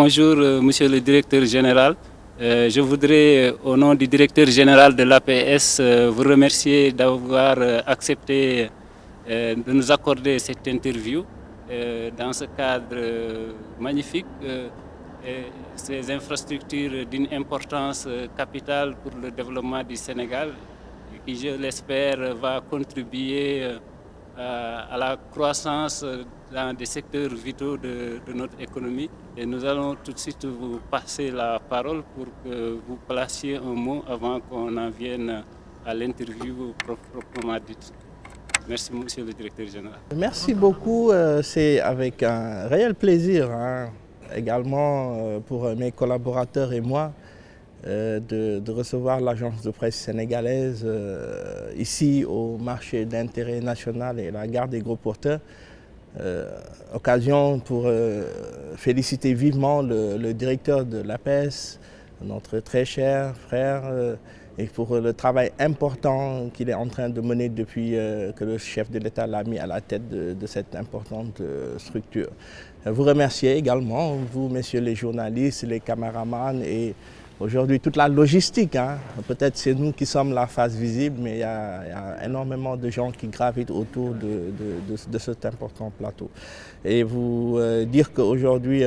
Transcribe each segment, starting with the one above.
Bonjour, monsieur le directeur général. Je voudrais, au nom du directeur général de l'APS, vous remercier d'avoir accepté de nous accorder cette interview dans ce cadre magnifique. Ces infrastructures d'une importance capitale pour le développement du Sénégal, qui, je l'espère, va contribuer à la croissance dans des secteurs vitaux de notre économie. Et nous allons tout de suite vous passer la parole pour que vous placiez un mot avant qu'on en vienne à l'interview proprement dite. Merci, monsieur le directeur général. Merci beaucoup. C'est avec un réel plaisir, également pour mes collaborateurs et moi, de recevoir l'agence de presse sénégalaise ici au marché d'intérêt national et la gare des gros porteurs. Occasion pour féliciter vivement le directeur de l'APS, notre très cher frère, et pour le travail important qu'il est en train de mener depuis que le chef de l'État l'a mis à la tête de cette importante structure. Vous remercier également, vous, messieurs les journalistes, les caméramans et aujourd'hui toute la logistique. Peut-être c'est nous qui sommes la face visible, mais il y a énormément de gens qui gravitent autour de cet important plateau. Et vous dire qu'aujourd'hui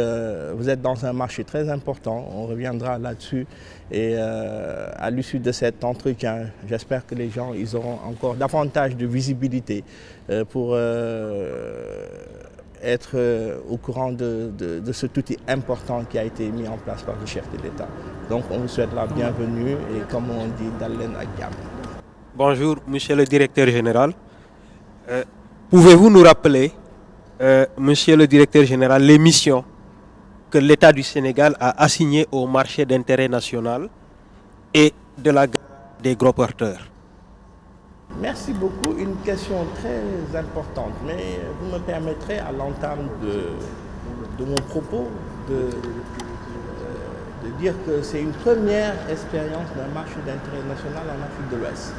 vous êtes dans un marché très important, on reviendra là-dessus. Et à l'issue de cet entretien, j'espère que les gens ils auront encore davantage de visibilité pour être au courant de cet outil important qui a été mis en place par le chef de l'État. Donc on vous souhaite la bienvenue et comme on dit, Dalen Agam. Bonjour, monsieur le directeur général. Pouvez-vous nous rappeler, monsieur le directeur général, les missions que l'État du Sénégal a assignées au marché d'intérêt national et de la gare des gros porteurs? Merci beaucoup. Une question très importante, mais vous me permettrez à l'entame de mon propos de dire que c'est une première expérience d'un marché d'intérêt national en Afrique de l'Ouest.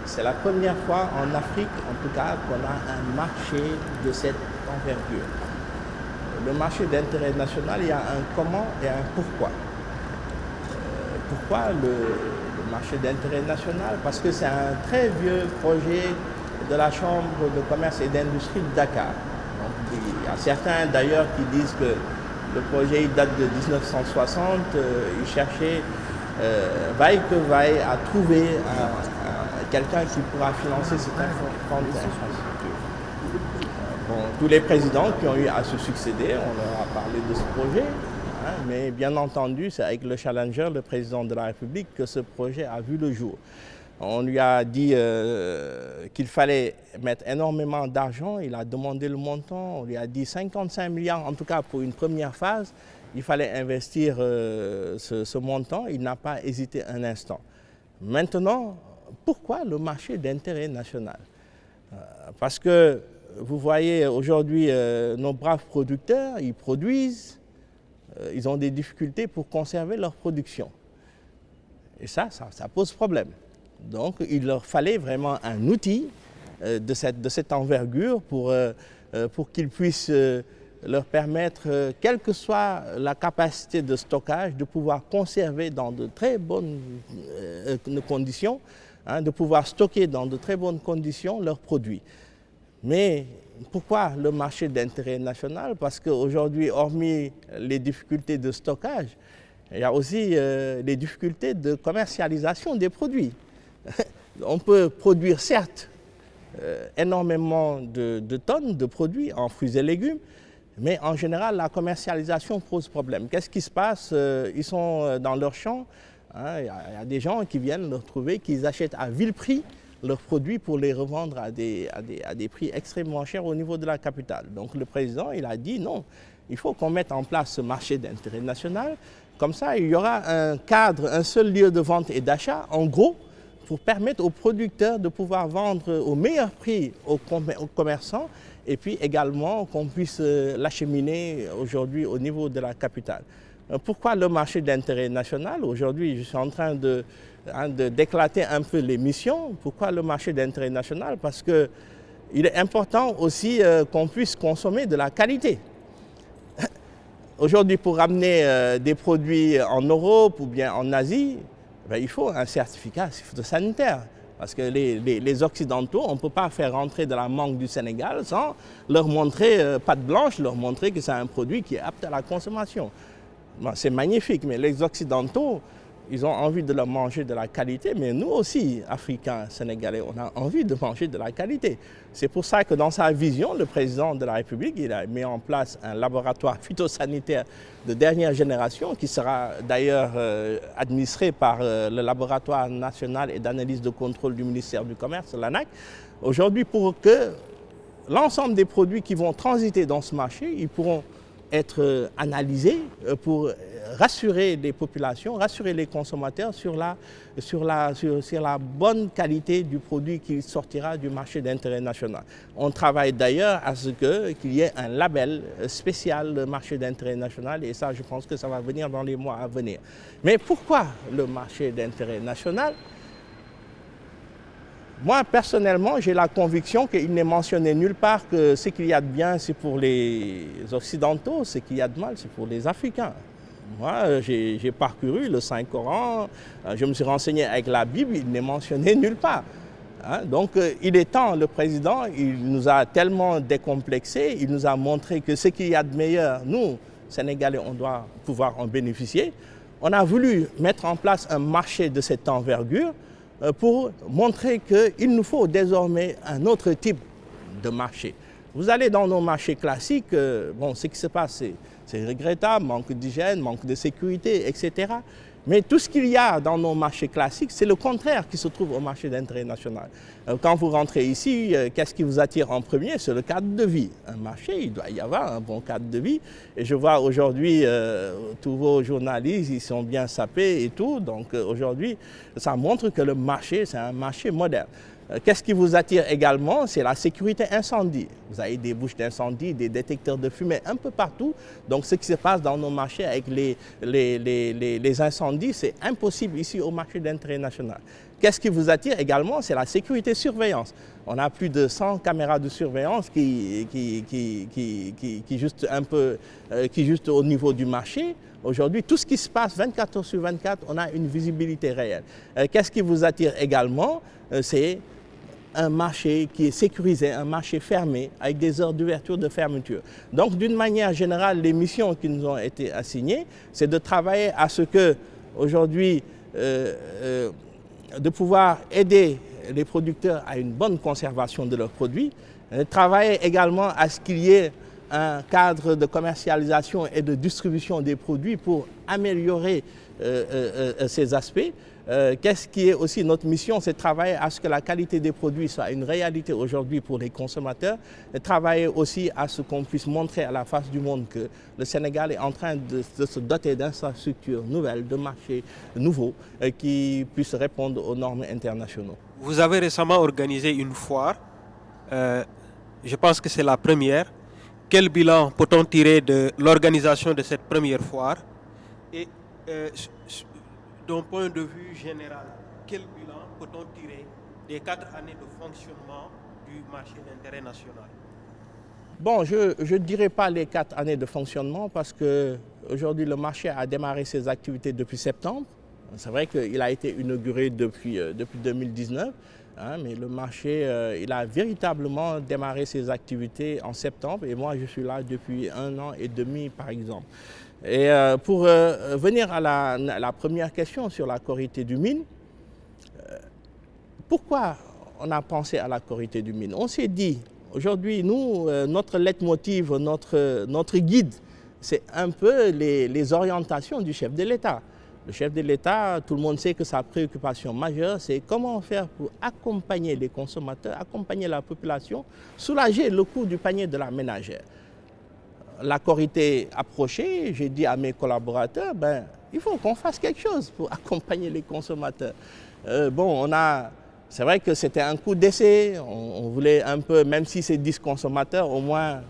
C'est la première fois en Afrique, en tout cas, qu'on a un marché de cette envergure. Le marché d'intérêt national, il y a un comment et un pourquoi. Pourquoi le marché d'intérêt national? Parce que c'est un très vieux projet de la Chambre de commerce et d'industrie de Dakar. Donc, il y a certains d'ailleurs qui disent que le projet il date de 1960. Ils cherchaient vaille que vaille à trouver quelqu'un qui pourra financer cette infrastructure. Tous les présidents qui ont eu à se succéder, on leur a parlé de ce projet. Mais bien entendu, c'est avec le challenger, le président de la République, que ce projet a vu le jour. On lui a dit qu'il fallait mettre énormément d'argent, il a demandé le montant, on lui a dit 55 milliards, en tout cas pour une première phase, il fallait investir ce montant, il n'a pas hésité un instant. Maintenant, pourquoi le marché d'intérêt national? Parce que vous voyez aujourd'hui nos braves producteurs, ils produisent, ils ont des difficultés pour conserver leur production. Et ça pose problème. Donc il leur fallait vraiment un outil de cette envergure pour qu'ils puissent leur permettre, quelle que soit la capacité de stockage, de pouvoir conserver dans de très bonnes conditions, de pouvoir stocker dans de très bonnes conditions leurs produits. Mais pourquoi le marché d'intérêt national? Parce qu'aujourd'hui, hormis les difficultés de stockage, il y a aussi les difficultés de commercialisation des produits. On peut produire certes énormément de tonnes de produits en fruits et légumes, mais en général, la commercialisation pose problème. Qu'est-ce qui se passe? Ils sont dans leur champ, il y a des gens qui viennent leur trouver, qu'ils achètent à vil prix leurs produits pour les revendre à des prix extrêmement chers au niveau de la capitale. Donc le président, il a dit non, il faut qu'on mette en place ce marché d'intérêt national. Comme ça, il y aura un cadre, un seul lieu de vente et d'achat, en gros, pour permettre aux producteurs de pouvoir vendre au meilleur prix aux commerçants et puis également qu'on puisse l'acheminer aujourd'hui au niveau de la capitale. Pourquoi le marché d'intérêt national? Aujourd'hui, je suis en train d'éclater un peu les missions. Pourquoi le marché d'intérêt national? Parce qu'il est important aussi qu'on puisse consommer de la qualité. Aujourd'hui, pour ramener des produits en Europe ou bien en Asie, il faut un certificat phytosanitaire. Parce que les Occidentaux, on ne peut pas faire rentrer de la mangue du Sénégal sans leur montrer patte blanche, leur montrer que c'est un produit qui est apte à la consommation. Bon, c'est magnifique, mais les Occidentaux, ils ont envie de leur manger de la qualité, mais nous aussi, Africains, Sénégalais, on a envie de manger de la qualité. C'est pour ça que dans sa vision, le président de la République, il a mis en place un laboratoire phytosanitaire de dernière génération qui sera d'ailleurs administré par le laboratoire national et d'analyse de contrôle du ministère du Commerce, l'ANAC. Aujourd'hui, pour que l'ensemble des produits qui vont transiter dans ce marché, ils pourront être analysés pour rassurer les populations, rassurer les consommateurs sur la bonne qualité du produit qui sortira du marché d'intérêt national. On travaille d'ailleurs à ce qu'il y ait un label spécial marché d'intérêt national et ça, je pense que ça va venir dans les mois à venir. Mais pourquoi le marché d'intérêt national ? Moi, personnellement, j'ai la conviction qu'il n'est mentionné nulle part que ce qu'il y a de bien, c'est pour les Occidentaux, ce qu'il y a de mal, c'est pour les Africains. Moi, j'ai parcouru le Saint-Coran, je me suis renseigné avec la Bible, il n'est mentionné nulle part. Donc, il est temps, le président, il nous a tellement décomplexés, il nous a montré que ce qu'il y a de meilleur, nous, Sénégalais, on doit pouvoir en bénéficier. On a voulu mettre en place un marché de cette envergure, pour montrer qu'il nous faut désormais un autre type de marché. Vous allez dans nos marchés classiques, ce qui se passe, c'est regrettable, manque d'hygiène, manque de sécurité, etc. Mais tout ce qu'il y a dans nos marchés classiques, c'est le contraire qui se trouve au marché d'intérêt national. Quand vous rentrez ici, qu'est-ce qui vous attire en premier? C'est le cadre de vie. Un marché, il doit y avoir un bon cadre de vie. Et je vois aujourd'hui, tous vos journalistes, ils sont bien sapés et tout. Donc aujourd'hui, ça montre que le marché, c'est un marché moderne. Qu'est-ce qui vous attire également? C'est la sécurité incendie. Vous avez des bouches d'incendie, des détecteurs de fumée un peu partout. Donc ce qui se passe dans nos marchés avec les incendies, c'est impossible ici au marché d'intérêt national. Qu'est-ce qui vous attire également? C'est la sécurité surveillance. On a plus de 100 caméras de surveillance qui juste au niveau du marché. Aujourd'hui, tout ce qui se passe 24 heures sur 24, on a une visibilité réelle. Qu'est-ce qui vous attire également? C'est un marché qui est sécurisé, un marché fermé, avec des heures d'ouverture, de fermeture. Donc, d'une manière générale, les missions qui nous ont été assignées, c'est de travailler à ce que, aujourd'hui, de pouvoir aider les producteurs à une bonne conservation de leurs produits, travailler également à ce qu'il y ait un cadre de commercialisation et de distribution des produits pour améliorer ces aspects. Qu'est-ce qui est aussi notre mission, c'est de travailler à ce que la qualité des produits soit une réalité aujourd'hui pour les consommateurs, et travailler aussi à ce qu'on puisse montrer à la face du monde que le Sénégal est en train de se doter d'infrastructures nouvelles, de marchés nouveaux qui puissent répondre aux normes internationales. Vous avez récemment organisé une foire, je pense que c'est la première. Quel bilan peut-on tirer de l'organisation de cette première foire? Et d'un point de vue général, quel bilan peut-on tirer des 4 années de fonctionnement du marché d'intérêt national? Bon, je ne dirais pas les 4 années de fonctionnement parce qu'aujourd'hui le marché a démarré ses activités depuis septembre. C'est vrai qu'il a été inauguré depuis 2019, mais le marché il a véritablement démarré ses activités en septembre et moi je suis là depuis 1 an et demi par exemple. Et pour venir à la première question sur la Korité du Mine, pourquoi on a pensé à la Korité du Mine? On s'est dit, aujourd'hui, nous, notre leitmotiv, notre guide, c'est un peu les orientations du chef de l'État. Le chef de l'État, tout le monde sait que sa préoccupation majeure, c'est comment faire pour accompagner les consommateurs, accompagner la population, soulager le coût du panier de la ménagère. La Korité approchée, j'ai dit à mes collaborateurs, il faut qu'on fasse quelque chose pour accompagner les consommateurs. C'est vrai que c'était un coup d'essai, on voulait un peu, même si c'est 10 consommateurs, au moins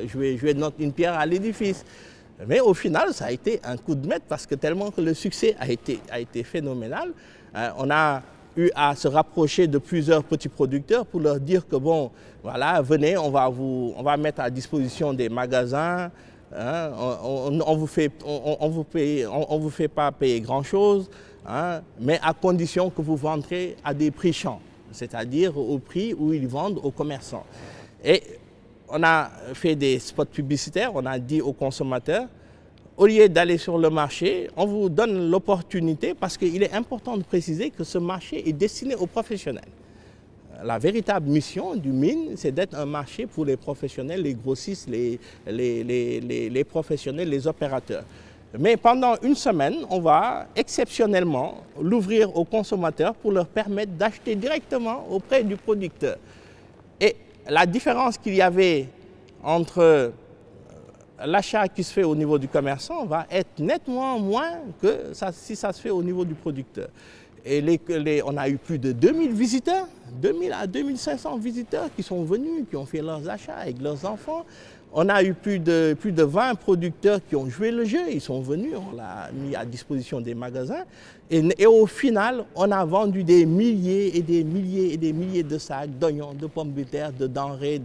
jouer une pierre à l'édifice. Mais au final, ça a été un coup de maître parce que tellement que le succès a été phénoménal. On a eu à se rapprocher de plusieurs petits producteurs pour leur dire que bon, voilà, venez, on va mettre à disposition des magasins, hein, on ne vous fait pas payer grand-chose, hein, mais à condition que vous vendrez à des prix champs, c'est-à-dire au prix où ils vendent aux commerçants. Et on a fait des spots publicitaires, on a dit aux consommateurs, au lieu d'aller sur le marché, on vous donne l'opportunité, parce qu'il est important de préciser que ce marché est destiné aux professionnels. La véritable mission du mine, c'est d'être un marché pour les professionnels, les grossistes, les professionnels, les opérateurs. Mais pendant une semaine, on va exceptionnellement l'ouvrir aux consommateurs pour leur permettre d'acheter directement auprès du producteur. Et la différence qu'il y avait entre l'achat qui se fait au niveau du commerçant va être nettement moins que si ça se fait au niveau du producteur. Et on a eu plus de 2000 visiteurs, 2000 à 2500 visiteurs qui sont venus, qui ont fait leurs achats avec leurs enfants. On a eu plus de 20 producteurs qui ont joué le jeu, ils sont venus, on l'a mis à disposition des magasins. Et au final, on a vendu des milliers et des milliers et des milliers de sacs d'oignons, de pommes de terre, de denrées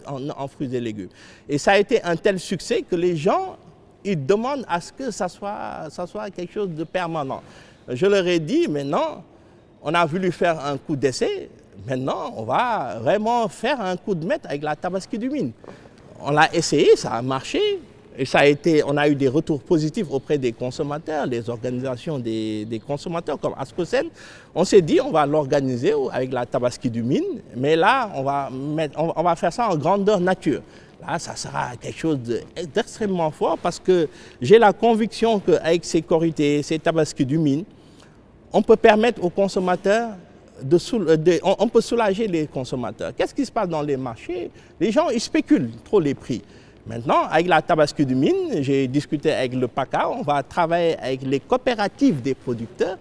en fruits et légumes. Et ça a été un tel succès que les gens, ils demandent à ce que ça soit quelque chose de permanent. Je leur ai dit, maintenant, on a voulu faire un coup d'essai, maintenant on va vraiment faire un coup de maître avec la Tabaski du Mine. On l'a essayé, ça a marché, et on a eu des retours positifs auprès des consommateurs, les organisations des consommateurs comme Ascosen. On s'est dit, on va l'organiser avec la Tabaski du Mine, mais là, on va faire ça en grandeur nature. Là, ça sera quelque chose d'extrêmement fort, parce que j'ai la conviction qu'avec ces Korités, ces Tabaski du Mine, on peut permettre aux consommateurs, on peut soulager les consommateurs. Qu'est-ce qui se passe dans les marchés? Les gens, ils spéculent trop les prix. Maintenant, avec la Tabaski du Mine, j'ai discuté avec le PACA, on va travailler avec les coopératives des producteurs,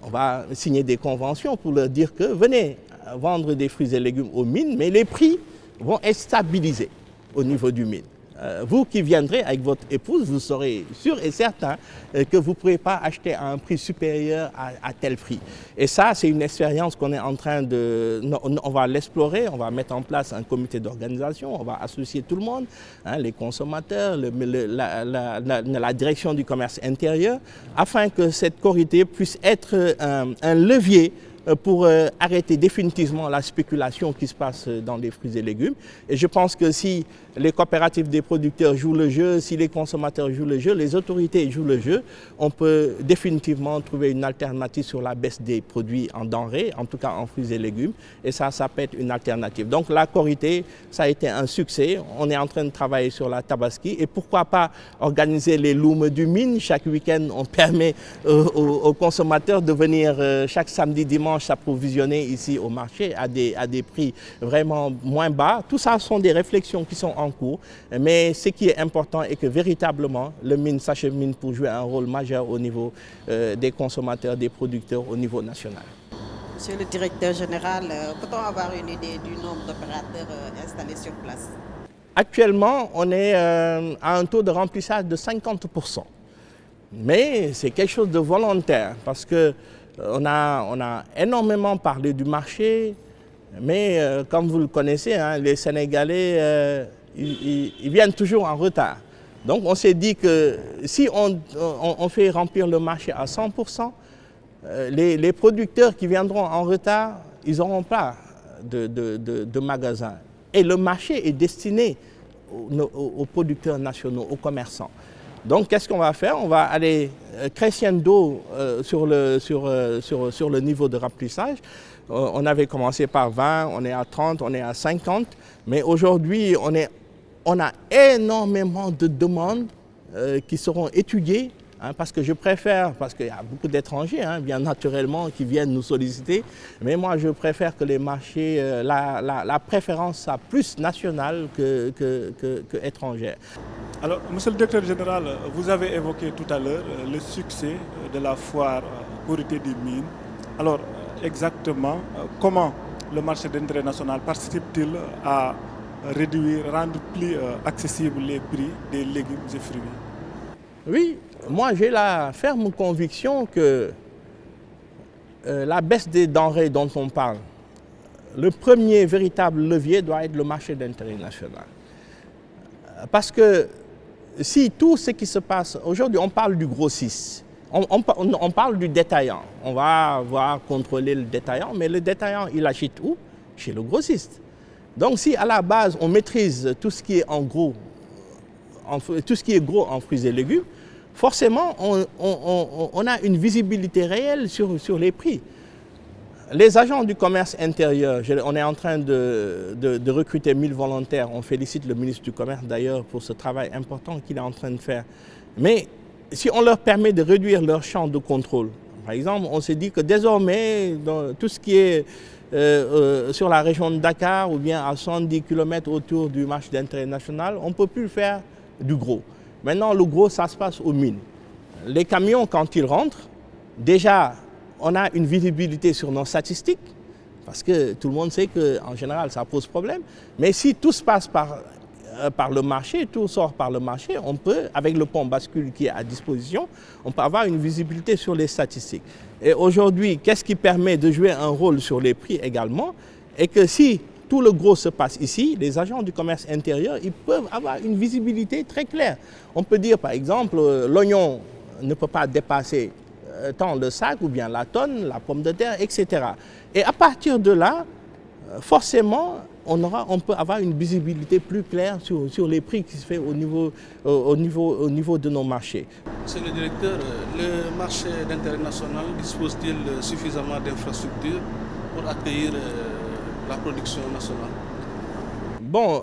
on va signer des conventions pour leur dire que venez vendre des fruits et légumes aux mines, mais les prix vont être stabilisés au niveau du mine. Vous qui viendrez avec votre épouse, vous serez sûr et certain que vous ne pourrez pas acheter à un prix supérieur à tel prix. Et ça, c'est une expérience qu'on est en train on va l'explorer, on va mettre en place un comité d'organisation, on va associer tout le monde, hein, les consommateurs, la direction du commerce intérieur, afin que cette Korité puisse être un levier pour arrêter définitivement la spéculation qui se passe dans les fruits et légumes. Et je pense que si les coopératives des producteurs jouent le jeu, si les consommateurs jouent le jeu, les autorités jouent le jeu, on peut définitivement trouver une alternative sur la baisse des produits en denrées, en tout cas en fruits et légumes, et ça peut être une alternative. Donc la Korité, ça a été un succès. On est en train de travailler sur la Tabaski, et pourquoi pas organiser les looms du mine. Chaque week-end, on permet aux consommateurs de venir chaque samedi, dimanche, s'approvisionner ici au marché à des prix vraiment moins bas. Tout ça sont des réflexions qui sont en cours, mais ce qui est important est que véritablement le mine s'achemine pour jouer un rôle majeur au niveau des consommateurs, des producteurs au niveau national. Monsieur le directeur général, peut-on avoir une idée du nombre d'opérateurs installés sur place? Actuellement, on est à un taux de remplissage de 50%. Mais c'est quelque chose de volontaire, parce que on a énormément parlé du marché, mais comme vous le connaissez, hein, les Sénégalais, ils viennent toujours en retard. Donc on s'est dit que si on fait remplir le marché à 100%, les producteurs qui viendront en retard, ils n'auront pas de magasins. Et le marché est destiné aux producteurs nationaux, aux commerçants. Donc, qu'est-ce qu'on va faire? On va aller crescendo sur le niveau de remplissage. On avait commencé par 20, on est à 30, on est à 50. Mais aujourd'hui, on a énormément de demandes qui seront étudiées. Hein, parce qu'il y a beaucoup d'étrangers, hein, bien naturellement, qui viennent nous solliciter. Mais moi, je préfère que les marchés, la préférence soit plus nationale que étrangère. Alors, monsieur le directeur général, vous avez évoqué tout à l'heure le succès de la foire Korité des mines. Alors, exactement, comment le marché d'intérêt national participe-t-il à rendre plus accessibles les prix des légumes et fruits? Oui, moi j'ai la ferme conviction que la baisse des denrées dont on parle, le premier véritable levier doit être le marché d'intérêt national. Parce que si tout ce qui se passe, aujourd'hui on parle du grossiste, on parle du détaillant, on va contrôler le détaillant, mais le détaillant il achète où? Chez le grossiste. Donc si à la base on maîtrise tout ce qui est en gros, tout ce qui est gros en fruits et légumes, forcément on a une visibilité réelle sur les prix. Les agents du commerce intérieur, on est en train de recruter 1000 volontaires. On félicite le ministre du Commerce d'ailleurs pour ce travail important qu'il est en train de faire. Mais si on leur permet de réduire leur champ de contrôle, par exemple, on s'est dit que désormais, dans tout ce qui est sur la région de Dakar ou bien à 110 km autour du marché d'intérêt national, on ne peut plus faire du gros. Maintenant, le gros, ça se passe aux mines. Les camions, quand ils rentrent, déjà, on a une visibilité sur nos statistiques, parce que tout le monde sait qu'en général, ça pose problème. Mais si tout se passe par le marché, tout sort par le marché, on peut, avec le pont bascule qui est à disposition, on peut avoir une visibilité sur les statistiques. Et aujourd'hui, qu'est-ce qui permet de jouer un rôle sur les prix également? Et que si tout le gros se passe ici, les agents du commerce intérieur, ils peuvent avoir une visibilité très claire. On peut dire, par exemple, l'oignon ne peut pas dépasser tant le sac ou bien la tonne, la pomme de terre, etc. Et à partir de là, forcément, on peut avoir une visibilité plus claire sur les prix qui se fait au niveau de nos marchés. Monsieur le directeur, le marché d'intérêt national dispose-t-il suffisamment d'infrastructures pour accueillir la production nationale? Bon,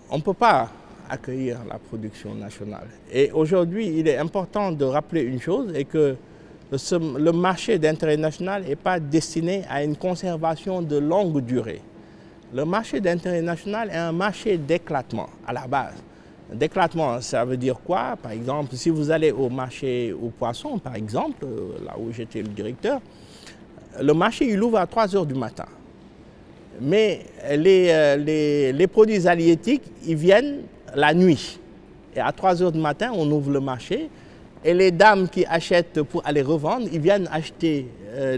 on ne peut pas accueillir la production nationale. Et aujourd'hui, il est important de rappeler une chose, et que le marché d'intérêt national n'est pas destiné à une conservation de longue durée. Le marché d'intérêt national est un marché d'éclatement à la base. D'éclatement, ça veut dire quoi? Par exemple, si vous allez au marché aux poissons, par exemple, là où j'étais le directeur, le marché il ouvre à 3 heures du matin. Mais les produits halieutiques, ils viennent la nuit. Et à 3 heures du matin, on ouvre le marché. Et les dames qui achètent pour aller revendre, ils viennent acheter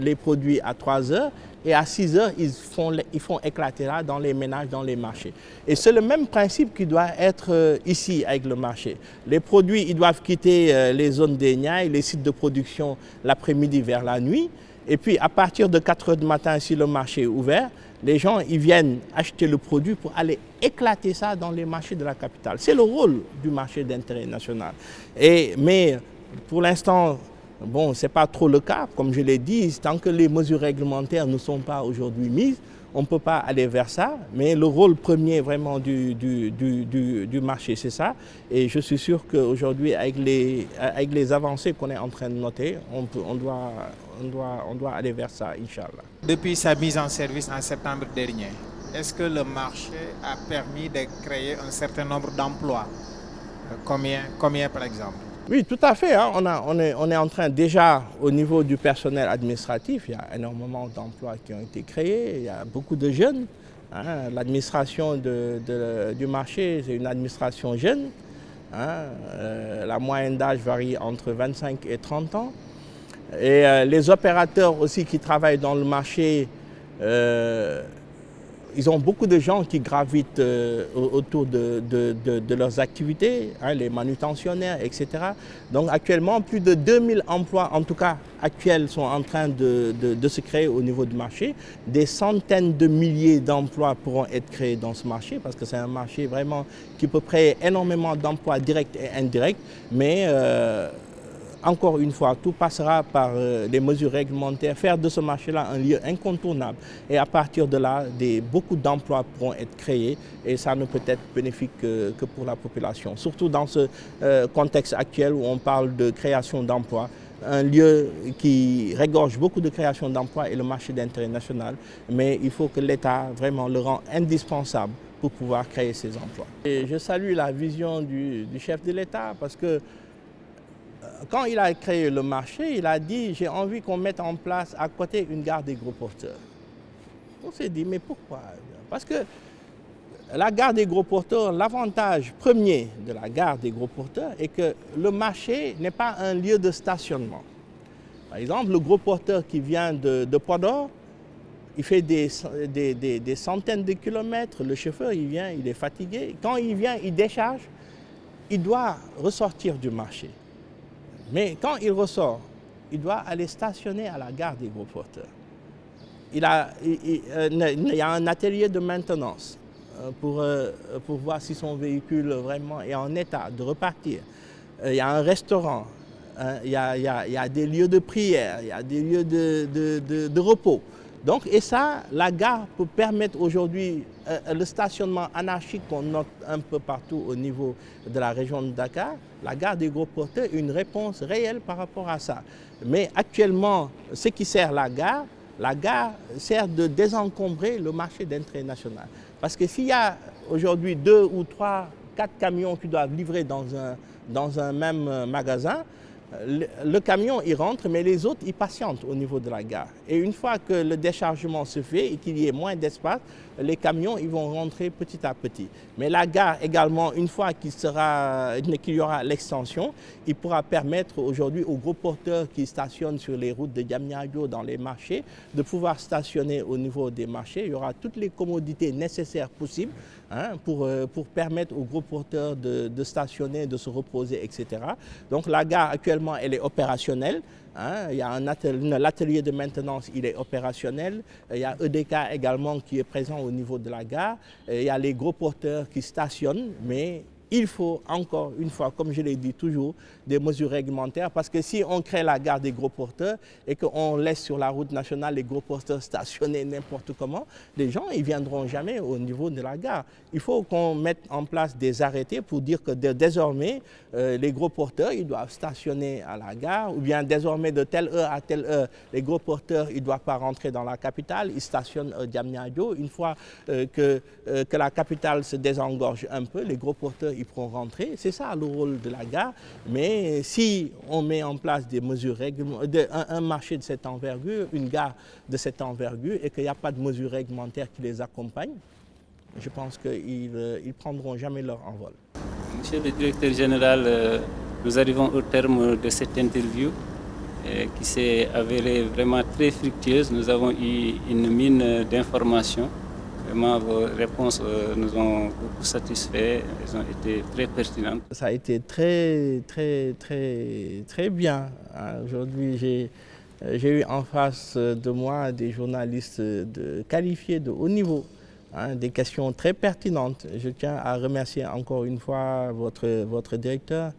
les produits à 3 heures. Et à 6 heures, ils font éclater là dans les ménages, dans les marchés. Et c'est le même principe qui doit être ici avec le marché. Les produits, ils doivent quitter les zones des Niayes, les sites de production l'après-midi vers la nuit. Et puis à partir de 4 heures du matin, si le marché est ouvert, les gens ils viennent acheter le produit pour aller éclater ça dans les marchés de la capitale. C'est le rôle du marché d'intérêt national. Mais pour l'instant, bon, ce n'est pas trop le cas. Comme je l'ai dit, tant que les mesures réglementaires ne sont pas aujourd'hui mises, on ne peut pas aller vers ça. Mais le rôle premier vraiment du marché, c'est ça. Et je suis sûr qu'aujourd'hui, avec les avancées qu'on est en train de noter, on doit aller vers ça, Inch'Allah. Depuis sa mise en service en septembre dernier, est-ce que le marché a permis de créer un certain nombre d'emplois? Combien par exemple? Oui, tout à fait. Hein. On est en train déjà, au niveau du personnel administratif, il y a énormément d'emplois qui ont été créés. Il y a beaucoup de jeunes. Hein. L'administration du marché, c'est une administration jeune. Hein. La moyenne d'âge varie entre 25 et 30 ans. Et les opérateurs aussi qui travaillent dans le marché, ils ont beaucoup de gens qui gravitent autour de leurs activités, hein, les manutentionnaires, etc. Donc actuellement, plus de 2000 emplois, en tout cas actuels, sont en train de se créer au niveau du marché. Des centaines de milliers d'emplois pourront être créés dans ce marché, parce que c'est un marché vraiment qui peut créer énormément d'emplois directs et indirects, mais encore une fois, tout passera par les mesures réglementaires, faire de ce marché-là un lieu incontournable. Et à partir de là, beaucoup d'emplois pourront être créés et ça ne peut être bénéfique que pour la population. Surtout dans ce contexte actuel où on parle de création d'emplois. Un lieu qui regorge beaucoup de création d'emplois est le marché d'intérêt national, mais il faut que l'État vraiment le rende indispensable pour pouvoir créer ces emplois. Et je salue la vision du chef de l'État, parce que quand il a créé le marché, il a dit « j'ai envie qu'on mette en place à côté une gare des gros porteurs ». On s'est dit « mais pourquoi ?» Parce que la gare des gros porteurs, l'avantage premier de la gare des gros porteurs est que le marché n'est pas un lieu de stationnement. Par exemple, le gros porteur qui vient de Podor, il fait des centaines de kilomètres, le chauffeur il vient, il est fatigué. Quand il vient, il décharge. il doit ressortir du marché. Mais quand il ressort, il doit aller stationner à la gare des gros porteurs. Il y a un atelier de maintenance pour voir si son véhicule vraiment est en état de repartir. Il y a un restaurant, il y a des lieux de prière, il y a des lieux de repos. Donc, et ça, la gare peut permettre aujourd'hui le stationnement anarchique qu'on note un peu partout au niveau de la région de Dakar. La gare des gros porteurs est une réponse réelle par rapport à ça. Mais actuellement, ce qui sert la gare sert de désencombrer le marché d'entrée national. Parce que s'il y a aujourd'hui 2 ou 3, 4 camions qui doivent livrer dans un même magasin, le camion il rentre, mais les autres ils patientent au niveau de la gare. Et une fois que le déchargement se fait et qu'il y ait moins d'espace, les camions ils vont rentrer petit à petit. Mais la gare également, une fois qu'il y aura l'extension, il pourra permettre aujourd'hui aux gros porteurs qui stationnent sur les routes de Diamniadio dans les marchés de pouvoir stationner au niveau des marchés. Il y aura toutes les commodités nécessaires possibles pour permettre aux gros porteurs de stationner, de se reposer, etc. Donc la gare actuellement elle est opérationnelle. Il y a l'atelier de maintenance, il est opérationnel. Il y a EDK également qui est présent au niveau de la gare. Il y a les gros porteurs qui stationnent, mais il faut encore une fois, comme je l'ai dit toujours, des mesures réglementaires parce que si on crée la gare des gros porteurs et qu'on laisse sur la route nationale les gros porteurs stationner n'importe comment, les gens ne viendront jamais au niveau de la gare. Il faut qu'on mette en place des arrêtés pour dire que désormais, les gros porteurs ils doivent stationner à la gare ou bien désormais de telle heure à telle heure, les gros porteurs ils ne doivent pas rentrer dans la capitale, ils stationnent à Diamniadio. Une fois que la capitale se désengorge un peu, les gros porteurs ils pourront rentrer. C'est ça le rôle de la gare. Mais si on met en place des mesures un marché de cette envergure, une gare de cette envergure et qu'il n'y a pas de mesures réglementaires qui les accompagnent, je pense qu'ils ne prendront jamais leur envol. Monsieur le directeur général, nous arrivons au terme de cette interview qui s'est avérée vraiment très fructueuse. Nous avons eu une mine d'informations. Vraiment, vos réponses nous ont beaucoup satisfaits, elles ont été très pertinentes. Ça a été très, très, très, très bien. Aujourd'hui, j'ai eu en face de moi des journalistes qualifiés de haut niveau, des questions très pertinentes. Je tiens à remercier encore une fois votre directeur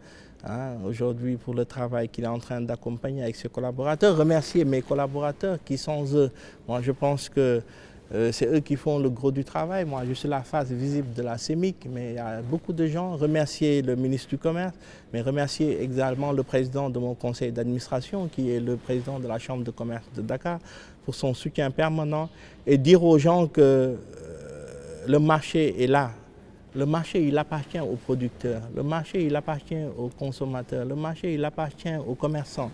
aujourd'hui pour le travail qu'il est en train d'accompagner avec ses collaborateurs. Remercier mes collaborateurs qui sans eux, moi je pense que c'est eux qui font le gros du travail. Moi, je suis la face visible de la CEMIC, mais il y a beaucoup de gens. Remercier le ministre du Commerce, mais remercier également le président de mon conseil d'administration, qui est le président de la Chambre de commerce de Dakar, pour son soutien permanent et dire aux gens que le marché est là. Le marché, il appartient aux producteurs. Le marché, il appartient aux consommateurs. Le marché, il appartient aux commerçants.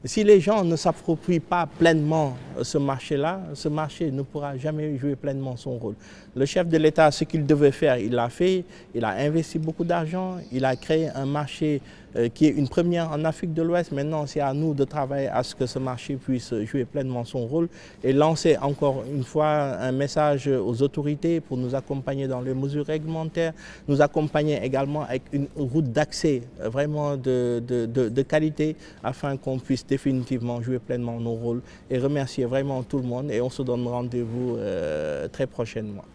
Si les gens ne s'approprient pas pleinement ce marché-là, ce marché ne pourra jamais jouer pleinement son rôle. Le chef de l'État, ce qu'il devait faire, il l'a fait. Il a investi beaucoup d'argent. Il a créé un marché qui est une première en Afrique de l'Ouest. Maintenant, c'est à nous de travailler à ce que ce marché puisse jouer pleinement son rôle et lancer encore une fois un message aux autorités pour nous accompagner dans les mesures réglementaires, nous accompagner également avec une route d'accès vraiment de qualité afin qu'on puisse définitivement jouer pleinement nos rôles et remercier vraiment tout le monde et on se donne rendez-vous très prochainement.